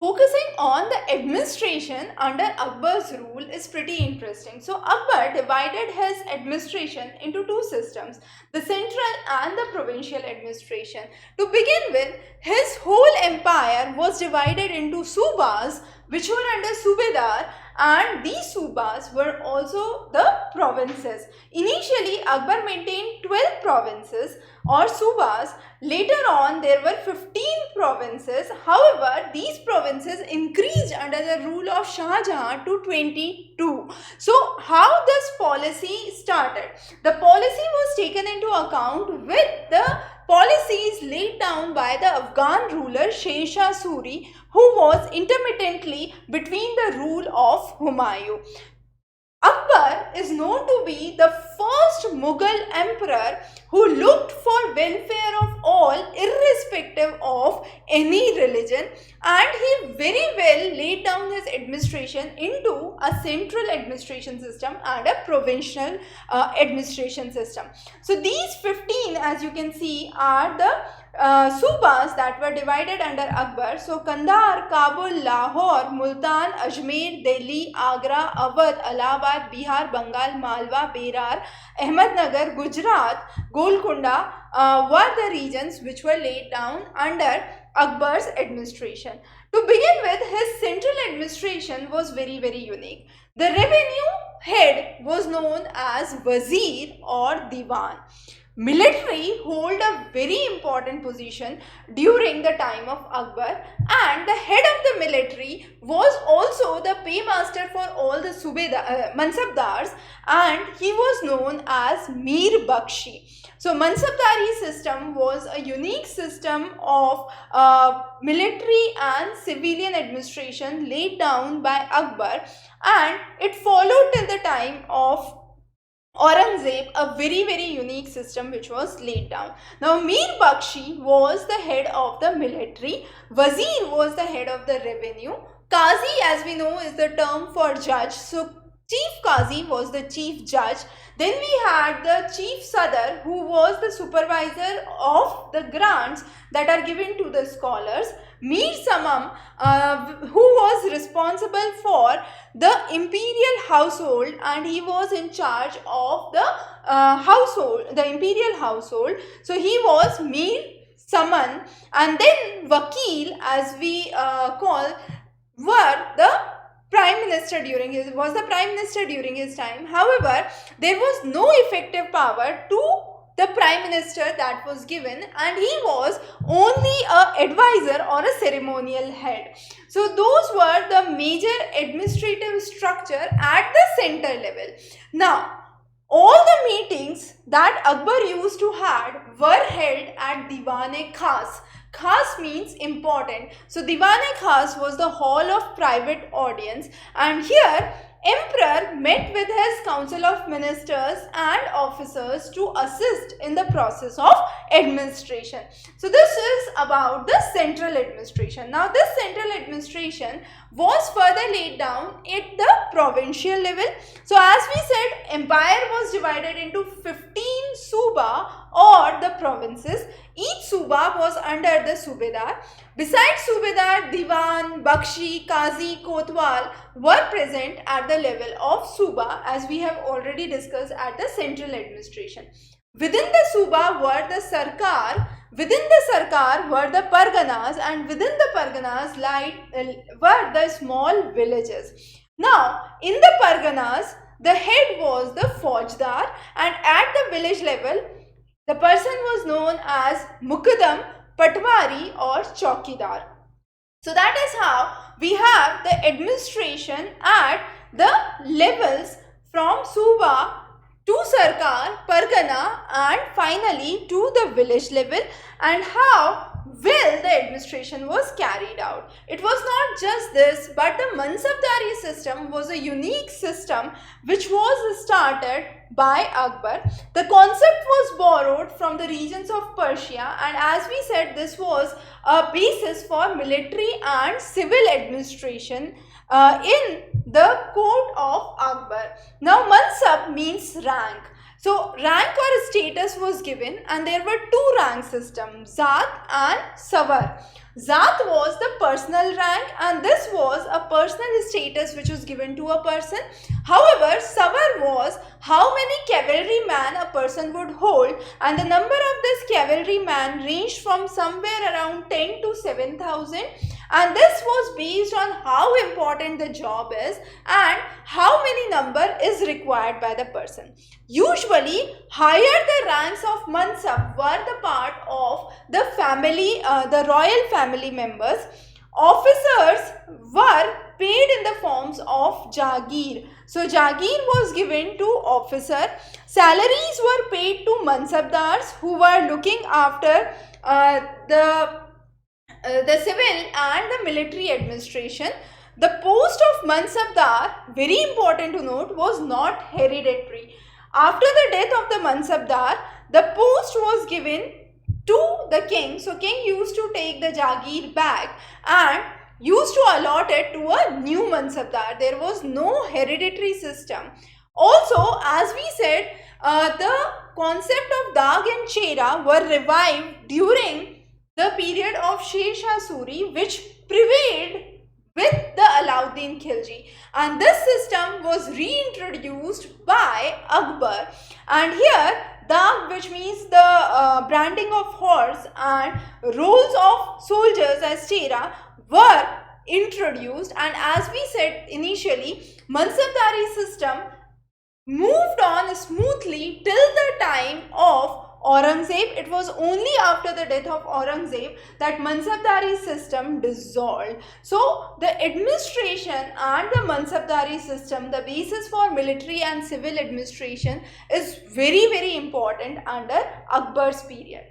Focusing on the administration under Akbar's rule is pretty interesting. So Akbar divided his administration into two systems, the central and the provincial administration. To begin with, his whole empire was divided into subas, which were under Subedar, and these subas were also the provinces. Initially, Akbar maintained 12 provinces or subas. Later on, there were 15 provinces. However, these provinces increased under the rule of Shah Jahan to 22. So, how this policy started? The policy was taken into account with the policies laid down by the Afghan ruler Sher Shah Suri, who was intermittently between the rule of Humayun. Akbar is known to be the first Mughal emperor who looked for welfare of all irrespective of any religion, and he very well laid down his administration into a central administration system and a provincial administration system. So these 15, as you can see, are the subas that were divided under Akbar. So Kandahar, Kabul, Lahore, Multan, Ajmer, Delhi, Agra, Awadh, Allahabad, Bihar, Bengal, Malwa, Berar, Ahmednagar, Gujarat, Golconda were the regions which were laid down under Akbar's administration. To begin with, his central administration was very unique. The revenue head was known as Wazir or Diwan. Military hold a very important position during the time of Akbar, and the head of the military was also the paymaster for all the Mansabdars, and he was known as Mir Bakshi. So Mansabdari system was a unique system of military and civilian administration laid down by Akbar, and it followed till the time of Aurangzeb, a very unique system which was laid down. Now Mir Bakshi was the head of the military, Wazir was the head of the revenue, Qazi, as we know, is the term for judge. So Chief Qazi was the chief judge. Then we had the Chief Sadar, who was the supervisor of the grants that are given to the scholars. Mir Samam, who was responsible for the imperial household, and he was in charge of the the imperial household. So he was Mir Saman, and then Vakil, as we call, were the prime minister during his time. However, there was no effective power to the prime minister that was given, and he was only a advisor or a ceremonial head. So those were the major administrative structure at the center level. Now, all the meetings that Akbar used to had were held at Diwan-e-Khas. Khas means important. So Diwan-e-Khas was the hall of private audience, and here Emperor met with his council of ministers and officers to assist in the process of administration. So this is about the central administration. Now this central administration was further laid down at the provincial level. So as we said, empire was divided into 15 suba or the provinces. Each suba was under the subedar. Besides subedar, diwan, bakshi, qazi, kotwal were present at the level of suba, as we have already discussed at the central administration. Within the suba were the sarkar, within the sarkar were the parganas, and within the parganas were the small villages. Now, in the parganas, the head was the faujdar, and at the village level, the person was known as Mukaddam, Patwari or Chaukidar. So that is how we have the administration at the levels from Suba to Sarkar, Pargana, and finally to the village level, and how well the administration was carried out. It was not just this, but the Mansabdari system was a unique system which was started by Akbar. The concept was borrowed from the regions of Persia, and as we said, this was a basis for military and civil administration in the court of Akbar. Now Mansab means rank. So rank or status was given, and there were two rank systems, Zat and Savar. Zat was the personal rank, and this was a personal status which was given to a person. However, Savar was how many cavalrymen a person would hold, and the number of this cavalryman ranged from somewhere around 10 to 7,000, and this was based on how important the job is and how many number is required by the person. Usually, higher the ranks of Mansab were the part of the family, the royal family members. Officers were paid in the forms of Jagir. So Jagir was given to officer. Salaries were paid to Mansabdars who were looking after the civil and the military administration. The post of Mansabdar, very important to note, was not hereditary. After the death of the Mansabdar, the post was given to the king. So king used to take the Jagir back and used to allot it to a new Mansabdar. There was no hereditary system. Also, as we said, the concept of Dag and Chera were revived during the period of Sher Shah Suri, which prevailed with the Alauddin Khilji, and this system was reintroduced by Akbar. And here Dag, which means the branding of horse, and roles of soldiers as Chera were introduced, and as we said initially, Mansabdari system moved on smoothly till the time of Aurangzeb. It was only after the death of Aurangzeb that Mansabdari system dissolved. So the administration and the Mansabdari system, the basis for military and civil administration, is very important under Akbar's period.